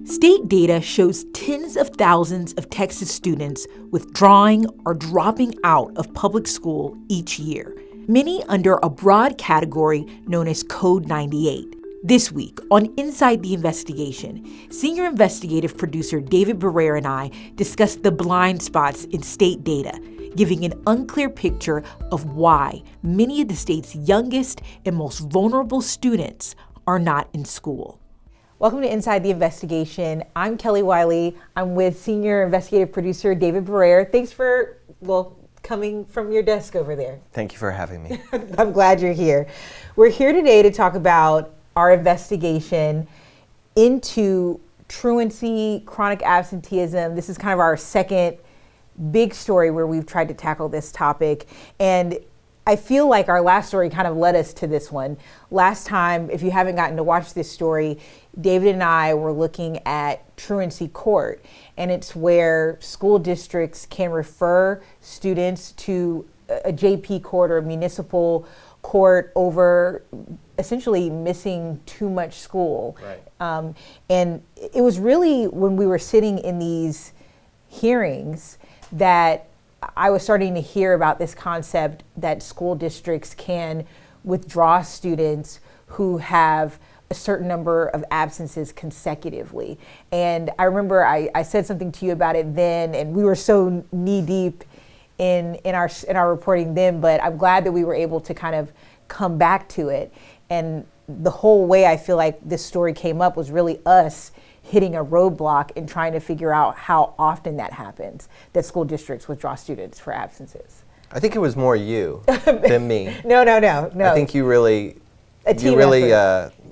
State data shows tens of thousands of Texas students withdrawing or dropping out of public school each year, many under a broad category known as Code 98. This week on Inside the Investigation, senior investigative producer David Barrera and I discussed the blind spots in state data, giving an unclear picture of why many of the state's youngest and most vulnerable students are not in school. Welcome to Inside the Investigation. I'm Kelly Wiley. I'm with senior investigative producer David Barrera. Thanks for, coming from your desk over there. Thank you for having me. I'm glad you're here. We're here today to talk about our investigation into truancy, chronic absenteeism. This is kind of our second big story where we've tried to tackle this topic. And I feel like our last story kind of led us to this one. Last time, if you haven't gotten to watch this story, David and I were looking at truancy court, and it's where school districts can refer students to a JP court or a municipal court over essentially missing too much school. Right. And it was really when we were sitting in these hearings that I was starting to hear about this concept that school districts can withdraw students who have a certain number of absences consecutively. And I remember I said something to you about it then, and we were so knee deep in our reporting then, but I'm glad that we were able to kind of come back to it. And the whole way I feel like this story came up was really us hitting a roadblock and trying to figure out how often that happens, that school districts withdraw students for absences. I think it was more you than me. No. I think you really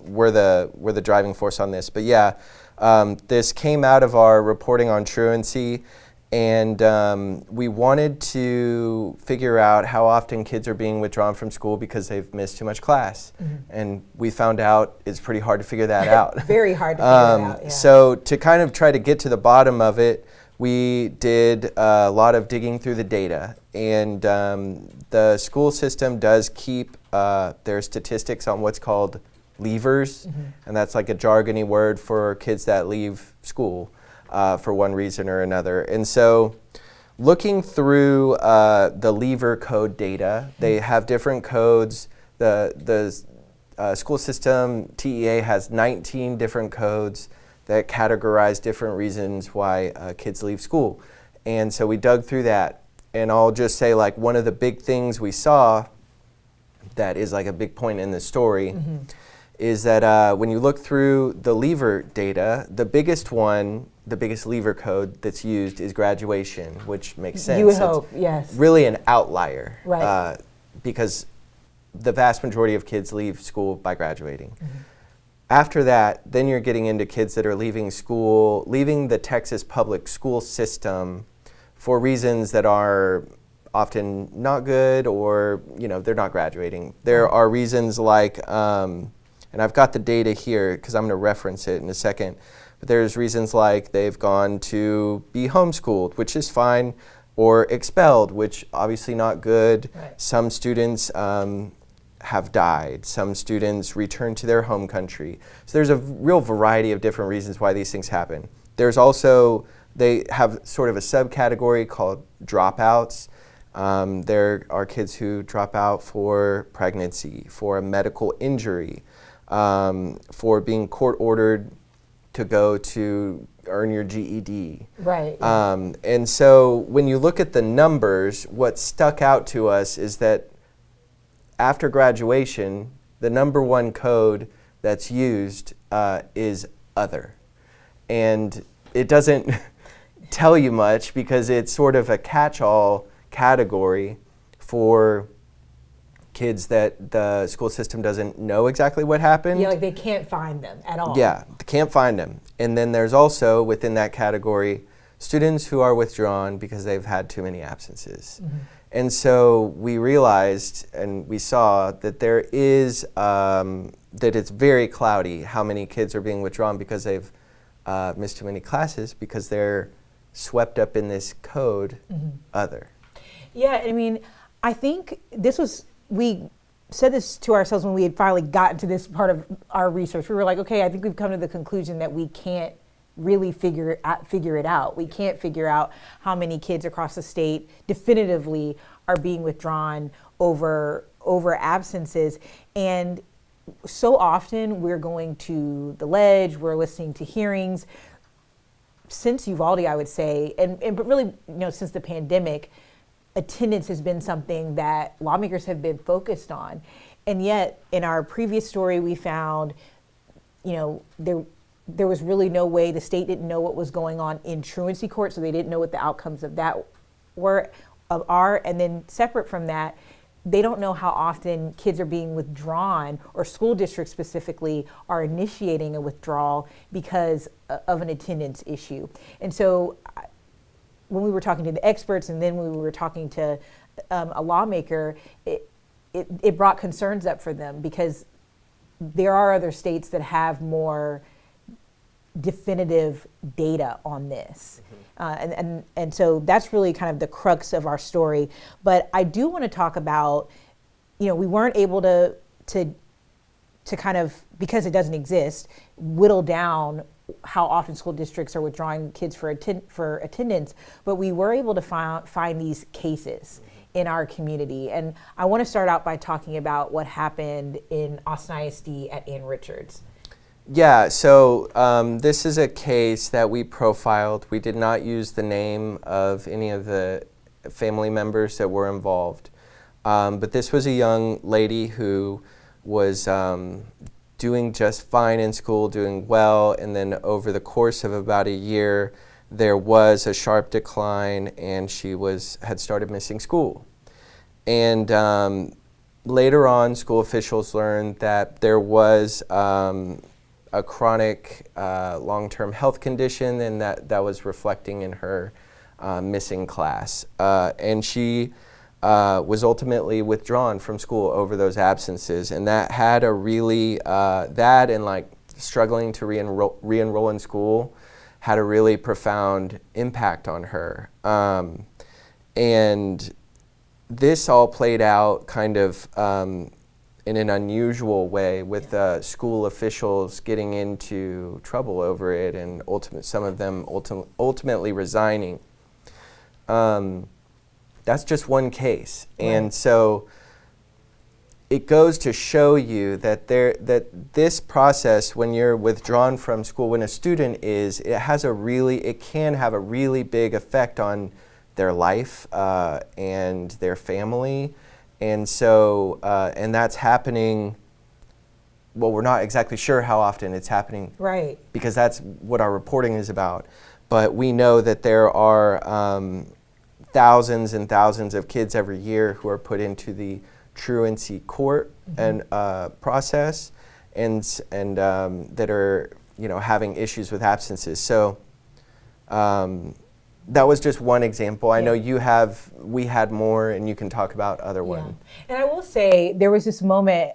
were the driving force on this. But yeah, this came out of our reporting on truancy, and we wanted to figure out how often kids are being withdrawn from school because they've missed too much class. Mm-hmm. And we found out it's pretty hard to figure that out. Very hard to figure that out, yeah. So to kind of try to get to the bottom of it, we did a lot of digging through the data. And the school system does keep their statistics on what's called leavers. Mm-hmm. And that's like a jargony word for kids that leave school for one reason or another. And so looking through the leaver code data, they have different codes. The school system, TEA, has 19 different codes that categorize different reasons why kids leave school. And so we dug through that. And I'll just say, like, one of the big things we saw that is like a big point in the story mm-hmm. is that when you look through the leaver data, the biggest leaver code that's used is graduation, which makes sense. You would hope, yes. Really an outlier. Right. Because the vast majority of kids leave school by graduating. Mm-hmm. After that, then you're getting into kids that are leaving the Texas public school system for reasons that are often not good, or they're not graduating. There are reasons like, and I've got the data here because I'm going to reference it in a second, but there's reasons like they've gone to be homeschooled, which is fine, or expelled, which obviously not good. Right. Some students have died. Some students return to their home country. So there's a real variety of different reasons why these things happen. There's also, they have sort of a subcategory called dropouts. There are kids who drop out for pregnancy, for a medical injury, for being court-ordered to go to earn your GED. Right. And so when you look at the numbers, what stuck out to us is that after graduation, the number one code that's used is other. And it doesn't tell you much because it's sort of a catch-all category for kids that the school system doesn't know exactly what happened. Yeah, like they can't find them at all. Yeah, they can't find them. And then there's also, within that category, students who are withdrawn because they've had too many absences. Mm-hmm. And so we realized and we saw that there is, that it's very cloudy how many kids are being withdrawn because they've missed too many classes because they're swept up in this code mm-hmm. other. Yeah, I mean, I think we said this to ourselves when we had finally gotten to this part of our research. We were like, okay, I think we've come to the conclusion that we can't really figure it out. We can't figure out how many kids across the state definitively are being withdrawn over absences. And so often we're going to the ledge, we're listening to hearings. Since Uvalde, I would say, but really, since the pandemic, attendance has been something that lawmakers have been focused on. And yet, in our previous story, we found, there was really no way. The state didn't know what was going on in truancy court, so they didn't know what the outcomes of that are. And then separate from that, they don't know how often kids are being withdrawn, or school districts specifically are initiating a withdrawal because of an attendance issue. And so when we were talking to the experts, and then when we were talking to a lawmaker, it brought concerns up for them, because there are other states that have more definitive data on this. And so that's really kind of the crux of our story. But I do want to talk about, we weren't able to kind of, because it doesn't exist, whittle down how often school districts are withdrawing kids for attendance, but we were able to find these cases in our community. And I want to start out by talking about what happened in Austin ISD at Ann Richards. Yeah, so this is a case that we profiled. We did not use the name of any of the family members that were involved. But this was a young lady who was doing just fine in school, doing well, and then over the course of about a year, there was a sharp decline, and she had started missing school. And later on, school officials learned that there was a chronic long-term health condition, and that was reflecting in her missing class. And she was ultimately withdrawn from school over those absences, and that had a really, that and like struggling to re-enroll in school had a really profound impact on her. And this all played out kind of in an unusual way, with school officials getting into trouble over it, and some of them ultimately resigning. That's just one case. Right. And so it goes to show you that this process, when you're withdrawn from school, when a student is, it can have a really big effect on their life and their family. And so, and that's happening, well, we're not exactly sure how often it's happening. Right. Because that's what our reporting is about. But we know that there are thousands and thousands of kids every year who are put into the truancy court and process, and that are having issues with absences. So that was just one example. I know we had more, and you can talk about other ones. And I will say, there was this moment,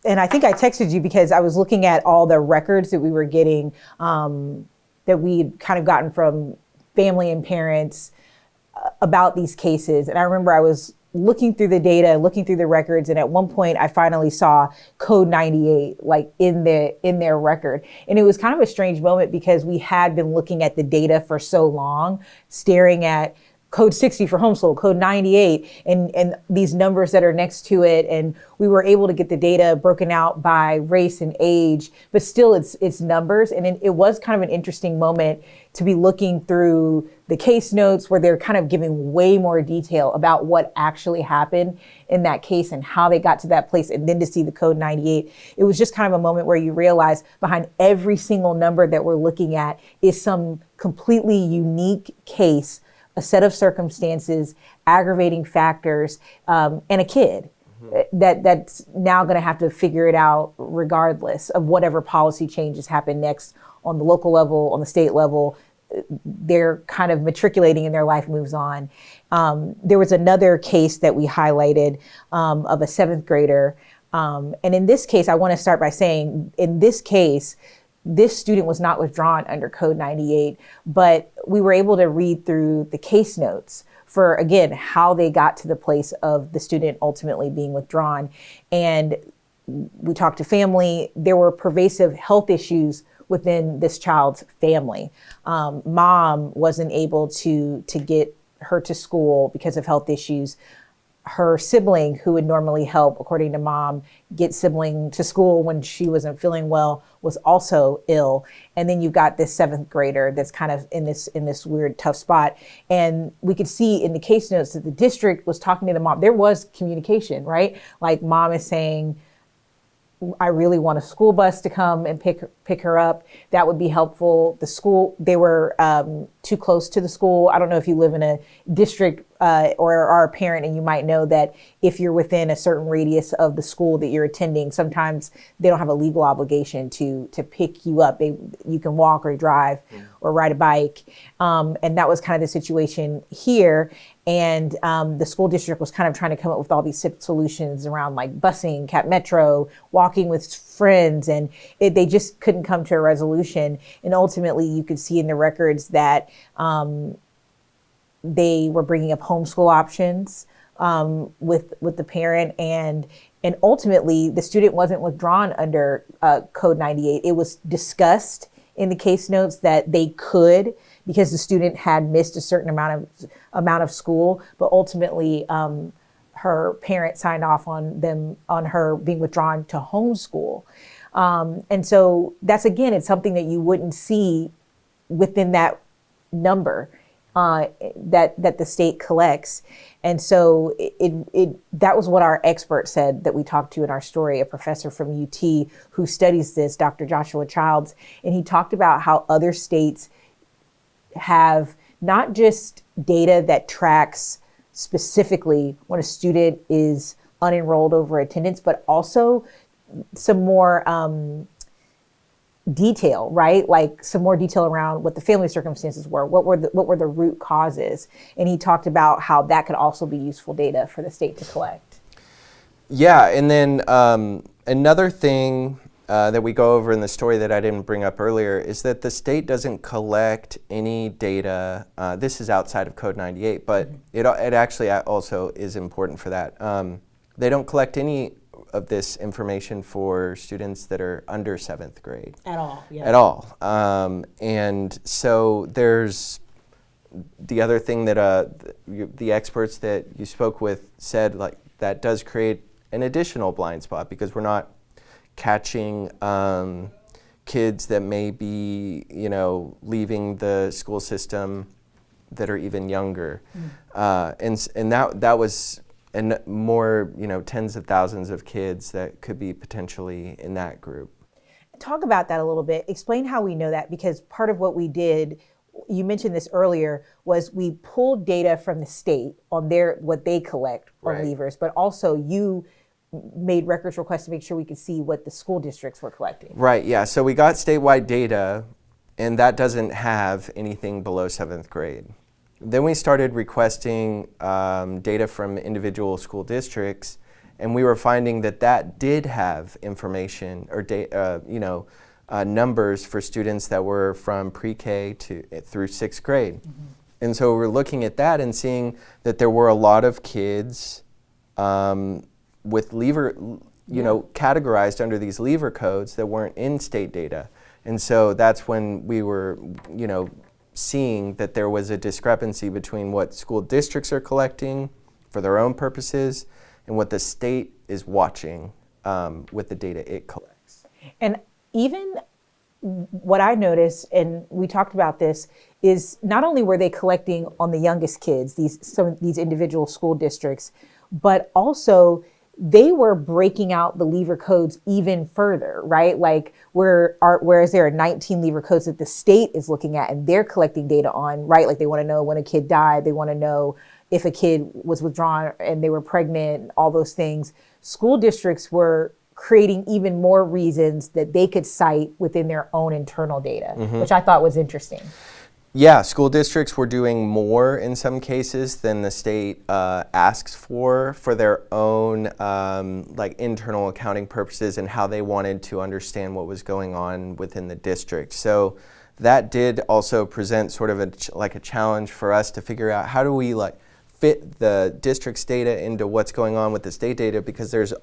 and I think I texted you because I was looking at all the records that we were getting, that we'd kind of gotten from family and parents about these cases. And I remember I was looking through the data, looking through the records, and at one point I finally saw code 98 like in their record. And it was kind of a strange moment, because we had been looking at the data for so long, staring at code 60 for homeschool, code 98, and these numbers that are next to it. And we were able to get the data broken out by race and age, but still it's numbers. And it was kind of an interesting moment to be looking through the case notes, where they're kind of giving way more detail about what actually happened in that case and how they got to that place. And then to see the code 98, it was just kind of a moment where you realize behind every single number that we're looking at is some completely unique case, a set of circumstances, aggravating factors, and a kid that's now going to have to figure it out regardless of whatever policy changes happen next on the local level, on the state level. They're kind of matriculating and their life moves on. There was another case that we highlighted of a 7th grader. And in this case, I want to start by saying, in this case, this student was not withdrawn under code 98, but we were able to read through the case notes for, again, how they got to the place of the student ultimately being withdrawn. And we talked to family. There were pervasive health issues within this child's family. Mom wasn't able to get her to school because of health issues. Her sibling, who would normally help, according to mom, get sibling to school when she wasn't feeling well, was also ill. And then you've got this 7th grader that's kind of in this weird, tough spot. And we could see in the case notes that the district was talking to the mom. There was communication, right? Like mom is saying, I really want a school bus to come and pick her up. That would be helpful. The school, they were too close to the school. I don't know if you live in a district or are a parent, and you might know that if you're within a certain radius of the school that you're attending, sometimes they don't have a legal obligation to pick you up. You can walk or drive or ride a bike. And that was kind of the situation here. And the school district was kind of trying to come up with all these solutions around like busing, Cap Metro, walking with friends, and they just couldn't come to a resolution. And ultimately, you could see in the records that they were bringing up homeschool options with the parent, and ultimately the student wasn't withdrawn under Code 98. It was discussed in the case notes that they could, because the student had missed a certain amount of school, but ultimately her parent signed off on her being withdrawn to homeschool. And so that's, again, it's something that you wouldn't see within that number that the state collects. And so that was what our expert said that we talked to in our story, a professor from UT who studies this, Dr. Joshua Childs. And he talked about how other states have not just data that tracks specifically when a student is unenrolled over attendance, but also some more detail, right? Like some more detail around what the family circumstances were, what were the root causes. And he talked about how that could also be useful data for the state to collect. Yeah, and then another thing that we go over in the story that I didn't bring up earlier is that the state doesn't collect any data. This is outside of Code 98, but it actually also is important for that. They don't collect any of this information for students that are under 7th grade. At all, yeah. At all. And so there's the other thing that the experts that you spoke with said, like, that does create an additional blind spot because we're not catching kids that may be, leaving the school system that are even younger. And that was and more, tens of thousands of kids that could be potentially in that group. Talk about that a little bit. Explain how we know that, because part of what we did, you mentioned this earlier, was we pulled data from the state on what they collect on leavers, but also you made records requests to make sure we could see what the school districts were collecting. Right, yeah. So we got statewide data, and that doesn't have anything below 7th grade. Then we started requesting data from individual school districts, and we were finding that did have information or numbers for students that were from pre-K through 6th grade. And so we're looking at that and seeing that there were a lot of kids with leaver, categorized under these leaver codes that weren't in state data. And so that's when we were, seeing that there was a discrepancy between what school districts are collecting for their own purposes and what the state is watching with the data it collects. And even what I noticed, and we talked about this, is not only were they collecting on the youngest kids, some of these individual school districts, but also they were breaking out the leaver codes even further, right? Like whereas there are 19 leaver codes that the state is looking at and they're collecting data on, right? Like they want to know when a kid died, they want to know if a kid was withdrawn and they were pregnant, all those things. School districts were creating even more reasons that they could cite within their own internal data, which I thought was interesting. Yeah, school districts were doing more in some cases than the state asks for their own internal accounting purposes and how they wanted to understand what was going on within the district. So that did also present sort of a challenge for us to figure out how do we fit the district's data into what's going on with the state data, because there's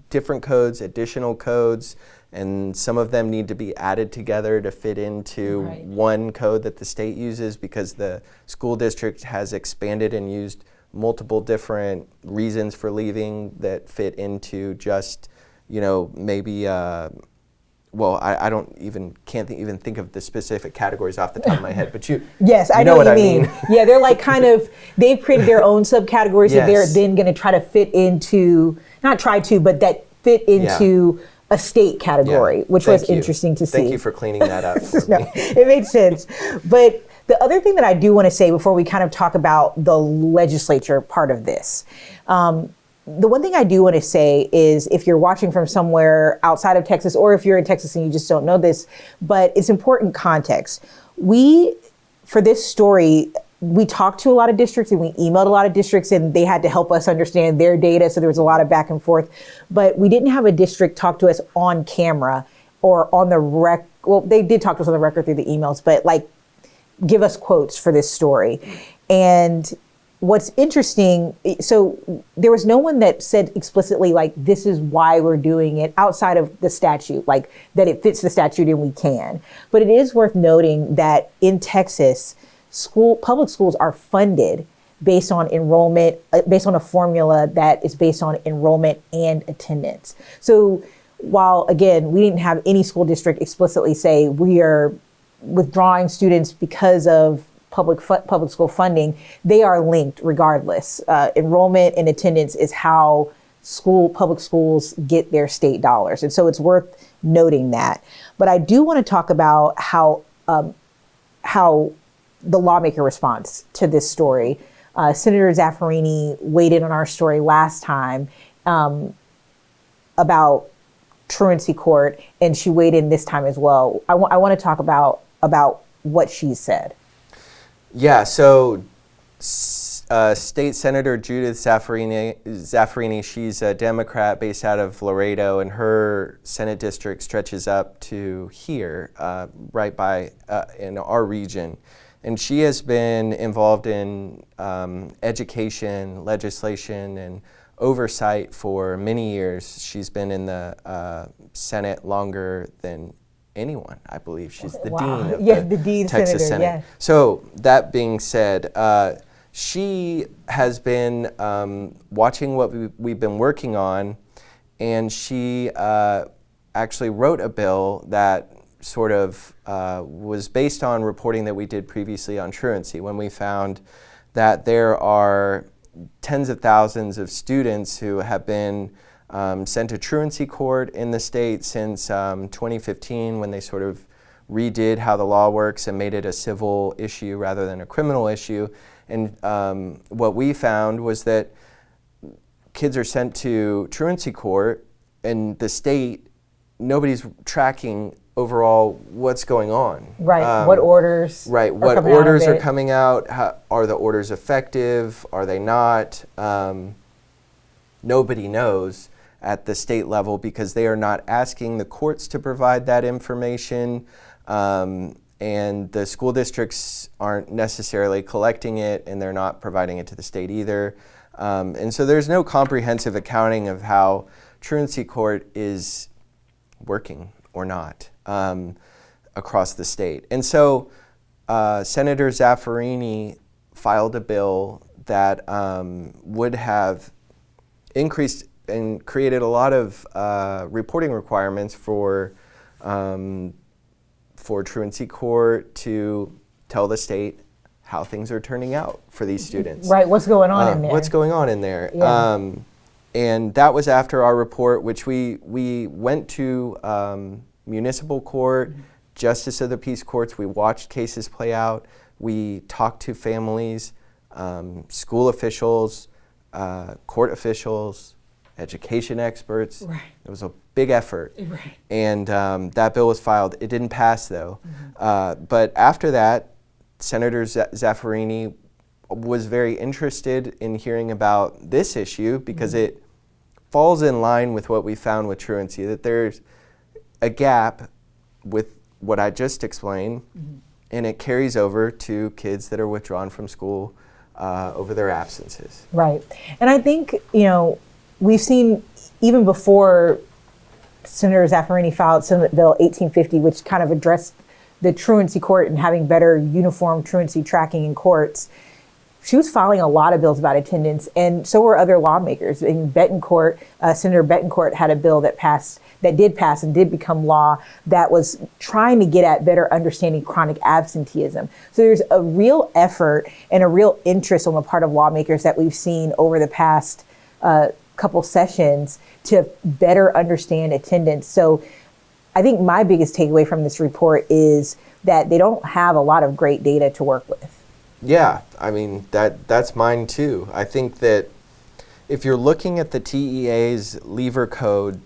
different codes, additional codes and some of them need to be added together to fit into one code that the state uses, because the school district has expanded and used multiple different reasons for leaving that fit into just, maybe I can't even think of the specific categories off the top of my head, but yes, I know what you mean. Yeah, they're like they've created their own subcategories that they're then going to try to fit into, but that fit into a state category, which was interesting to see. Thank you for cleaning that up for me. It made sense. But the other thing that I do want to say before we kind of talk about the legislature part of this, the one thing I do want to say is, if you're watching from somewhere outside of Texas, or if you're in Texas and you just don't know this, but it's important context. For this story, we talked to a lot of districts and we emailed a lot of districts, and they had to help us understand their data. So there was a lot of back and forth, but we didn't have a district talk to us on camera or on the rec. Well, they did talk to us on the record through the emails, but give us quotes for this story. And what's interesting, so there was no one that said explicitly, this is why we're doing it outside of the statute, that it fits the statute and we can. But it is worth noting that in Texas, public schools are funded based on enrollment, based on a formula that is based on enrollment and attendance. So while, again, we didn't have any school district explicitly say we are withdrawing students because of public school funding, they are linked regardless. Enrollment and attendance is how public schools get their state dollars. And so it's worth noting that. But I do want to talk about how the lawmaker response to this story. Senator Zaffirini weighed in on our story last time about truancy court, and she weighed in this time as well. I want to talk about what she said. Yeah, so State Senator Judith Zaffirini, she's a Democrat based out of Laredo, and her Senate district stretches up to here, right by in our region. And she has been involved in education, legislation, and oversight for many years. She's been in the Senate longer than anyone, I believe. She's the dean of the Texas Senate. Yeah. So that being said, she has been watching what we've been working on, and she actually wrote a bill that sort of was based on reporting that we did previously on truancy, when we found that there are tens of thousands of students who have been sent to truancy court in the state since 2015, when they sort of redid how the law works and made it a civil issue rather than a criminal issue. And what we found was that kids are sent to truancy court, and the state, nobody's tracking overall what's going on. Right, what orders what orders are coming out, are the orders effective, are they not? Nobody knows at the state level, because they are not asking the courts to provide that information, and the school districts aren't necessarily collecting it, and they're not providing it to the state either. And so there's no comprehensive accounting of how truancy court is working or not across the state. And so Senator Zaffirini filed a bill that would have increased and created a lot of reporting requirements for truancy court to tell the state how things are turning out for these students. Right, what's going on in there. What's going on in there. Yeah. And that was after our report, which we went to municipal court, justice of the peace courts. We watched cases play out. We talked to families, school officials, court officials, education experts. Right. It was a big effort. Right. And that bill was filed. It didn't pass, though. But after that, Senator Zaffirini was very interested in hearing about this issue, because it falls in line with what we found with truancy, that there's a gap with what I just explained, and it carries over to kids that are withdrawn from school over their absences. Right. And I think, we've seen, even before Senator Zaffirini filed Senate Bill 1850, which kind of addressed the truancy court and having better uniform truancy tracking in courts. She was filing a lot of bills about attendance, and so were other lawmakers. In Betancourt, Senator Betancourt had a bill that did pass and did become law that was trying to get at better understanding chronic absenteeism. So there's a real effort and a real interest on the part of lawmakers that we've seen over the past couple sessions to better understand attendance. So I think my biggest takeaway from this report is that they don't have a lot of great data to work with. Yeah, I mean, that's mine too. I think that if you're looking at the TEA's leaver code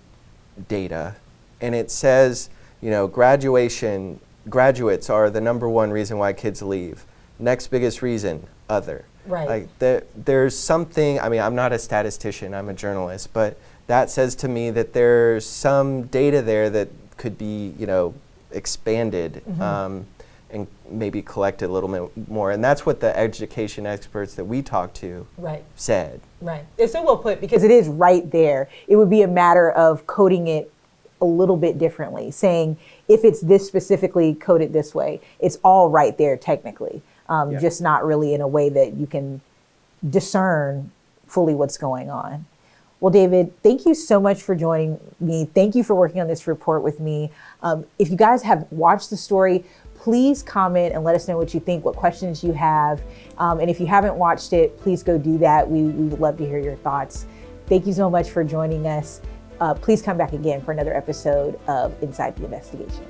data and it says, graduates are the number one reason why kids leave. Next biggest reason, other. Right. Like there's something, I mean, I'm not a statistician, I'm a journalist, but that says to me that there's some data there that could be, expanded. And maybe collect a little bit more. And that's what the education experts that we talked to said. Right. It's so well put because it is right there. It would be a matter of coding it a little bit differently, saying if it's this specifically coded this way, it's all right there technically, just not really in a way that you can discern fully what's going on. Well, David, thank you so much for joining me. Thank you for working on this report with me. If you guys have watched the story, please comment and let us know what you think, what questions you have. And if you haven't watched it, please go do that. We would love to hear your thoughts. Thank you so much for joining us. Please come back again for another episode of Inside the Investigation.